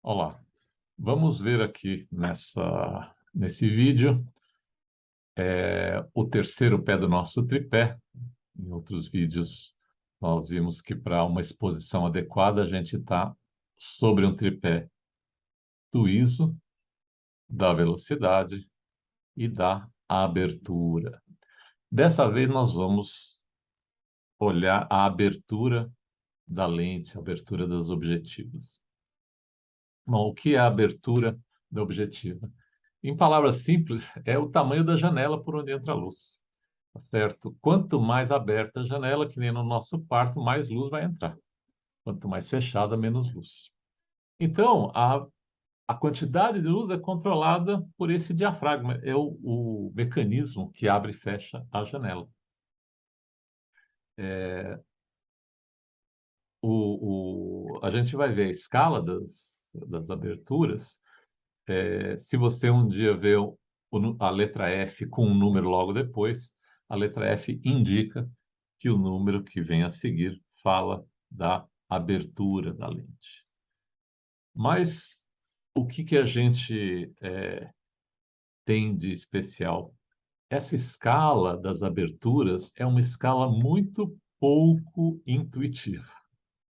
Olá, vamos ver aqui nesse vídeo o terceiro pé do nosso tripé. Em outros vídeos, nós vimos que para uma exposição adequada, a gente está sobre um tripé do ISO, da velocidade e da abertura. Dessa vez, nós vamos olhar a abertura da lente, a abertura das objetivas. Bom, o que é a abertura da objetiva? Em palavras simples, é o tamanho da janela por onde entra a luz, tá certo? Quanto mais aberta a janela, que nem no nosso quarto, mais luz vai entrar. Quanto mais fechada, menos luz. Então, a quantidade de luz é controlada por esse diafragma, é o mecanismo que abre e fecha a janela. A gente vai ver a escala das aberturas. Se você um dia vê a letra F com um número logo depois, a letra F indica que o número que vem a seguir fala da abertura da lente. Mas o que a gente tem de especial? Essa escala das aberturas é uma escala muito pouco intuitiva.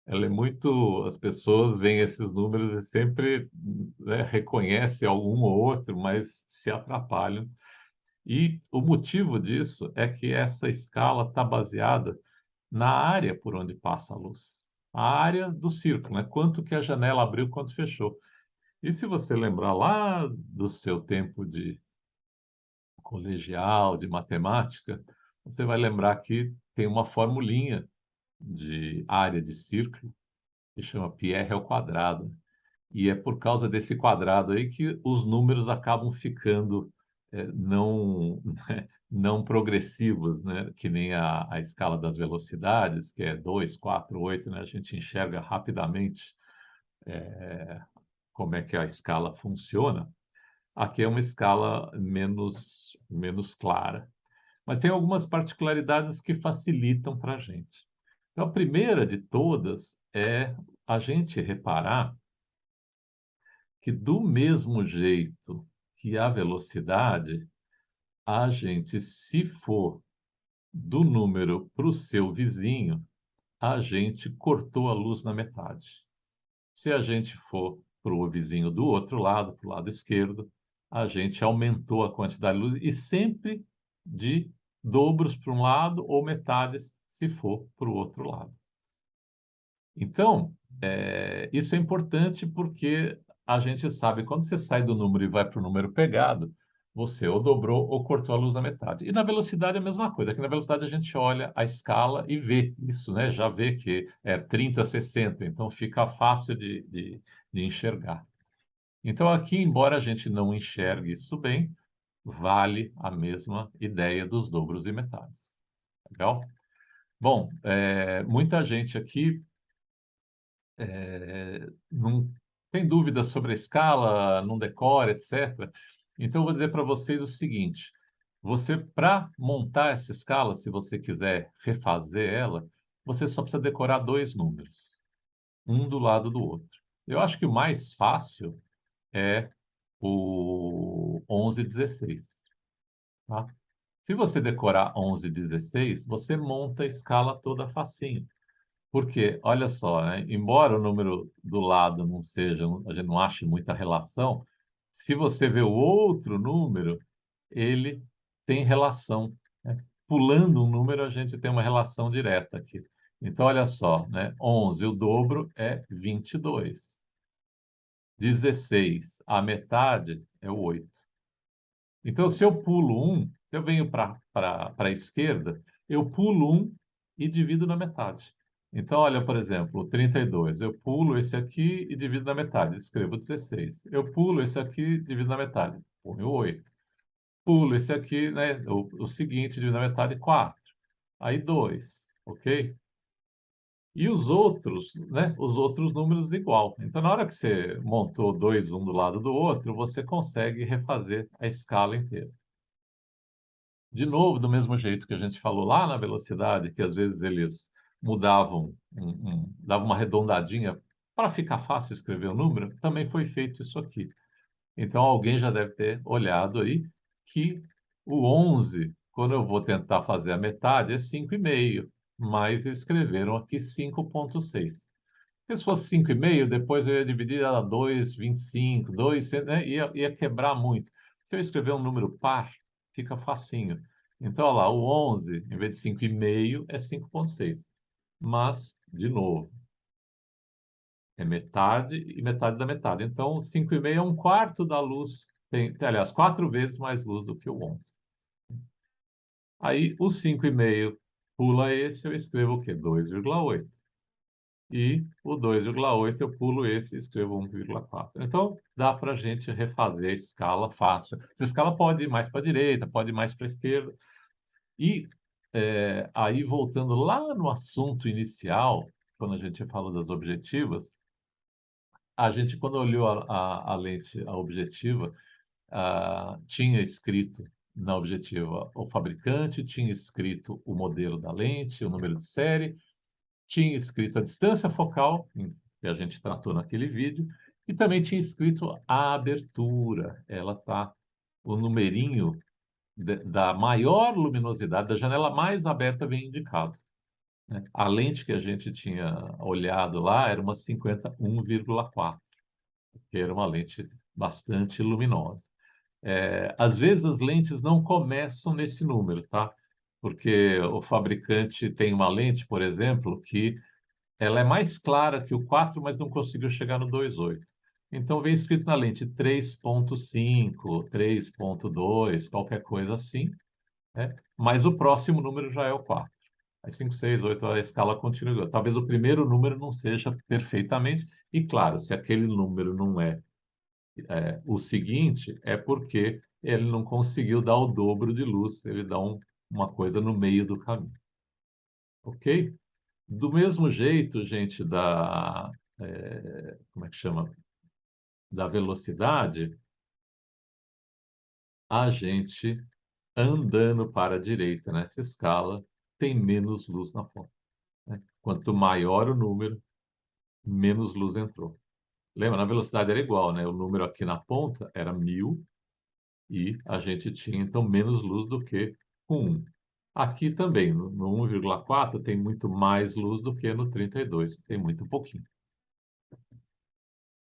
Ela é muito. As pessoas veem esses números e sempre, né, reconhecem algum ou outro, mas se atrapalham. E o motivo disso é que essa escala está baseada na área por onde passa a luz. A área do círculo, né? Quanto que a janela abriu, quanto fechou. E se você lembrar lá do seu tempo de colegial, de matemática, você vai lembrar que tem uma formulinha de área de círculo que chama Pierre ao quadrado. E é por causa desse quadrado aí que os números acabam ficando não, não progressivos, né? Que nem a escala das velocidades, que é 2, 4, 8, né? A gente enxerga rapidamente como é que a escala funciona. Aqui é uma escala menos clara. Mas tem algumas particularidades que facilitam para a gente. Então, a primeira de todas é a gente reparar que, do mesmo jeito que a velocidade, a gente, se for do número para o seu vizinho, a gente cortou a luz na metade. Se a gente for para o vizinho do outro lado, para o lado esquerdo, a gente aumentou a quantidade de luz e sempre de dobros para um lado ou metades se for para o outro lado. Então, isso é importante porque a gente sabe quando você sai do número e vai para o número pegado, você ou dobrou ou cortou a luz na metade. E na velocidade é a mesma coisa. Aqui na velocidade a gente olha a escala e vê isso, né? Já vê que é 30, 60, então fica fácil de enxergar. Então aqui, embora a gente não enxergue isso bem, vale a mesma ideia dos dobros e metades. Legal? Bom, muita gente aqui não tem dúvidas sobre a escala, não decora, etc. Então, eu vou dizer para vocês o seguinte: você, para montar essa escala, se você quiser refazer ela, você só precisa decorar dois números, um do lado do outro. Eu acho que o mais fácil é o 11 e 16, tá? Se você decorar 11 e 16, você monta a escala toda facinho. Porque, olha só, né, embora o número do lado não seja, a gente não ache muita relação, se você vê o outro número, ele tem relação, né? Pulando um número, a gente tem uma relação direta aqui. Então, olha só, né? 11, o dobro é 22. 16, a metade é o 8. Então, se eu pulo um, se eu venho para a esquerda, eu pulo um e divido na metade. Então, olha, por exemplo, o 32. Eu pulo esse aqui e divido na metade. Escrevo 16. Eu pulo esse aqui e divido na metade. Ponho 8. Pulo esse aqui, né? O seguinte, divido na metade, 4. Aí 2, ok? E os outros, né? Os outros números igual. Então, na hora que você montou dois, um do lado do outro, você consegue refazer a escala inteira. De novo, do mesmo jeito que a gente falou lá na velocidade, que às vezes eles mudavam, davam uma arredondadinha Para ficar fácil escrever o número, também foi feito isso aqui. Então, alguém já deve ter olhado aí que o 11, quando eu vou tentar fazer a metade, é 5,5, mas escreveram aqui 5,6. Se fosse 5,5, depois eu ia dividir ela 2,25, 2, né? Ia quebrar muito. Se eu escrever um número par, fica facinho. Então, olha lá, o 11, em vez de 5,5, é 5,6. Mas, de novo, é metade e metade da metade. Então, 5,5 é um quarto da luz. Aliás, 4 vezes mais luz do que o 11. Aí, o 5,5 pula esse, eu escrevo o quê? 2,8. E o 2,8 eu pulo esse e escrevo 1,4. Então, dá para a gente refazer a escala fácil. Essa escala pode ir mais para a direita, pode ir mais para a esquerda. E aí, voltando lá no assunto inicial, quando a gente falou das objetivas, a gente, quando olhou a lente a objetiva, tinha escrito na objetiva o fabricante, tinha escrito o modelo da lente, o número de série, tinha escrito a distância focal, que a gente tratou naquele vídeo, e também tinha escrito a abertura. Ela está, o numerinho da maior luminosidade, da janela mais aberta, vem indicado, né? A lente que a gente tinha olhado lá era uma 51,4, que era uma lente bastante luminosa. Às vezes as lentes não começam nesse número, tá? Porque o fabricante tem uma lente, por exemplo, que ela é mais clara que o 4, mas não conseguiu chegar no 2,8. Então vem escrito na lente 3,5, 3,2, qualquer coisa assim, né? Mas o próximo número já é o 4. Aí 5, 6, 8, a escala continua. Talvez o primeiro número não seja perfeitamente. E claro, se aquele número não é o seguinte, é porque ele não conseguiu dar o dobro de luz, ele dá uma coisa no meio do caminho. Ok? Do mesmo jeito, gente, como é que chama? Da velocidade, a gente andando para a direita nessa escala tem menos luz na fonte, né? Quanto maior o número, menos luz entrou. Lembra, na velocidade era igual, né? O número aqui na ponta era 1.000 e a gente tinha, então, menos luz do que com 1. Aqui também, no 1,4, tem muito mais luz do que no 32, tem muito pouquinho.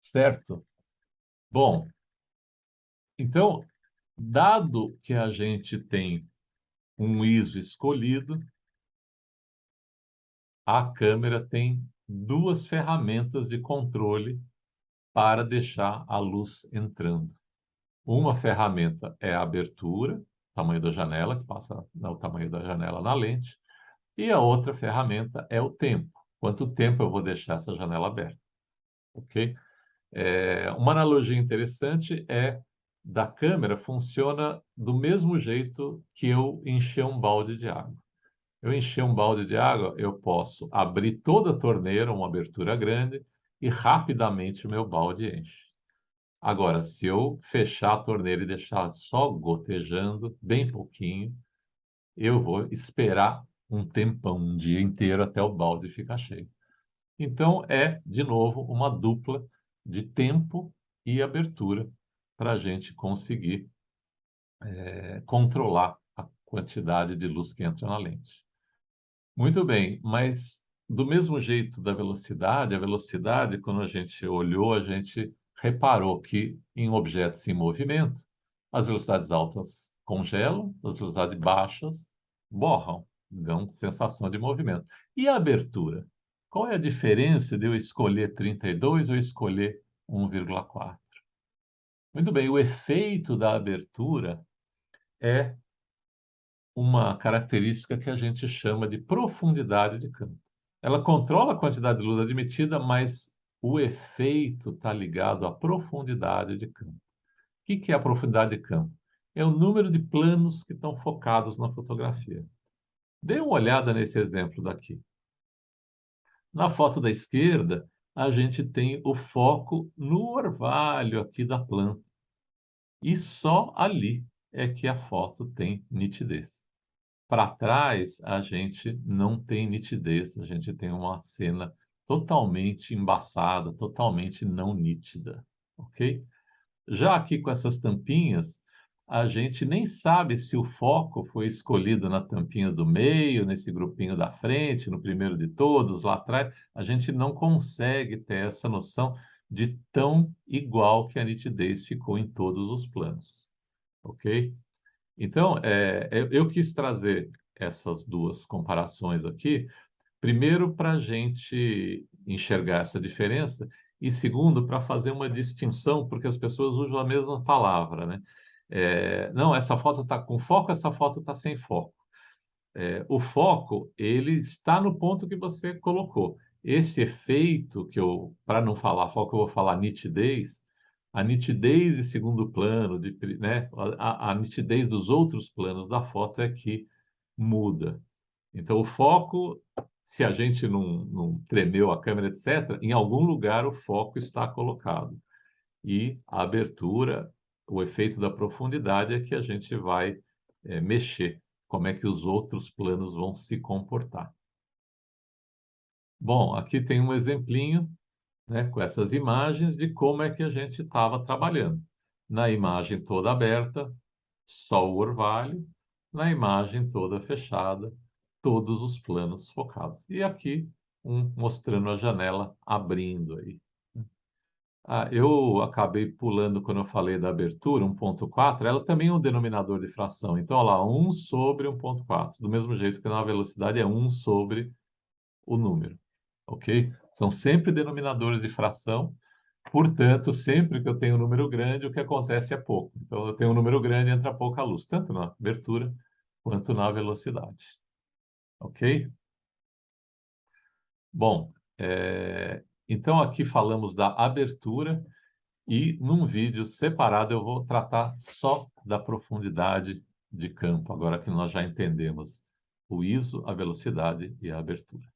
Certo? Bom, então, dado que a gente tem um ISO escolhido, a câmera tem duas ferramentas de controle para deixar a luz entrando. Uma ferramenta é a abertura, tamanho da janela, que passa o tamanho da janela na lente, e a outra ferramenta é o tempo. Quanto tempo eu vou deixar essa janela aberta? Ok? Uma analogia interessante é da câmera funciona do mesmo jeito que eu encher um balde de água. Eu encher um balde de água, eu posso abrir toda a torneira, uma abertura grande, e rapidamente o meu balde enche. Agora, se eu fechar a torneira e deixar só gotejando, bem pouquinho, eu vou esperar um tempão, um dia inteiro, até o balde ficar cheio. Então, de novo, uma dupla de tempo e abertura para a gente conseguir controlar a quantidade de luz que entra na lente. Muito bem, mas do mesmo jeito da velocidade, a velocidade, quando a gente olhou, a gente reparou que em objetos em movimento, as velocidades altas congelam, as velocidades baixas borram, dão sensação de movimento. E a abertura? Qual é a diferença de eu escolher 32 ou escolher 1,4? Muito bem, o efeito da abertura é uma característica que a gente chama de profundidade de campo. Ela controla a quantidade de luz admitida, mas o efeito está ligado à profundidade de campo. O que é a profundidade de campo? É o número de planos que estão focados na fotografia. Dê uma olhada nesse exemplo daqui. Na foto da esquerda, a gente tem o foco no orvalho aqui da planta. E só ali é que a foto tem nitidez. Para trás, a gente não tem nitidez, a gente tem uma cena totalmente embaçada, totalmente não nítida, ok? Já aqui com essas tampinhas, a gente nem sabe se o foco foi escolhido na tampinha do meio, nesse grupinho da frente, no primeiro de todos, lá atrás. A gente não consegue ter essa noção de tão igual que a nitidez ficou em todos os planos, ok? Então, eu quis trazer essas duas comparações aqui, primeiro, para a gente enxergar essa diferença, e segundo, para fazer uma distinção, porque as pessoas usam a mesma palavra, né? Não, essa foto está com foco, essa foto está sem foco. O foco, ele está no ponto que você colocou. Esse efeito que eu, para não falar foco, eu vou falar nitidez. A nitidez de segundo plano, né? A nitidez dos outros planos da foto é que muda. Então, o foco, se a gente não tremeu a câmera, etc., em algum lugar o foco está colocado. E a abertura, o efeito da profundidade é que a gente vai mexer, como é que os outros planos vão se comportar. Bom, aqui tem um exemplinho, né, com essas imagens de como é que a gente estava trabalhando. Na imagem toda aberta, só o orvalho, na imagem toda fechada, todos os planos focados. E aqui, mostrando a janela abrindo aí. Eu acabei pulando quando eu falei da abertura, 1,4, ela também é um denominador de fração. Então, olha lá, 1 sobre 1,4, do mesmo jeito que na velocidade é 1 sobre o número, ok? São sempre denominadores de fração, portanto, sempre que eu tenho um número grande, o que acontece é pouco. Então, eu tenho um número grande, entra pouca luz, tanto na abertura quanto na velocidade, ok? Bom, então aqui falamos da abertura e num vídeo separado eu vou tratar só da profundidade de campo, agora que nós já entendemos o ISO, a velocidade e a abertura.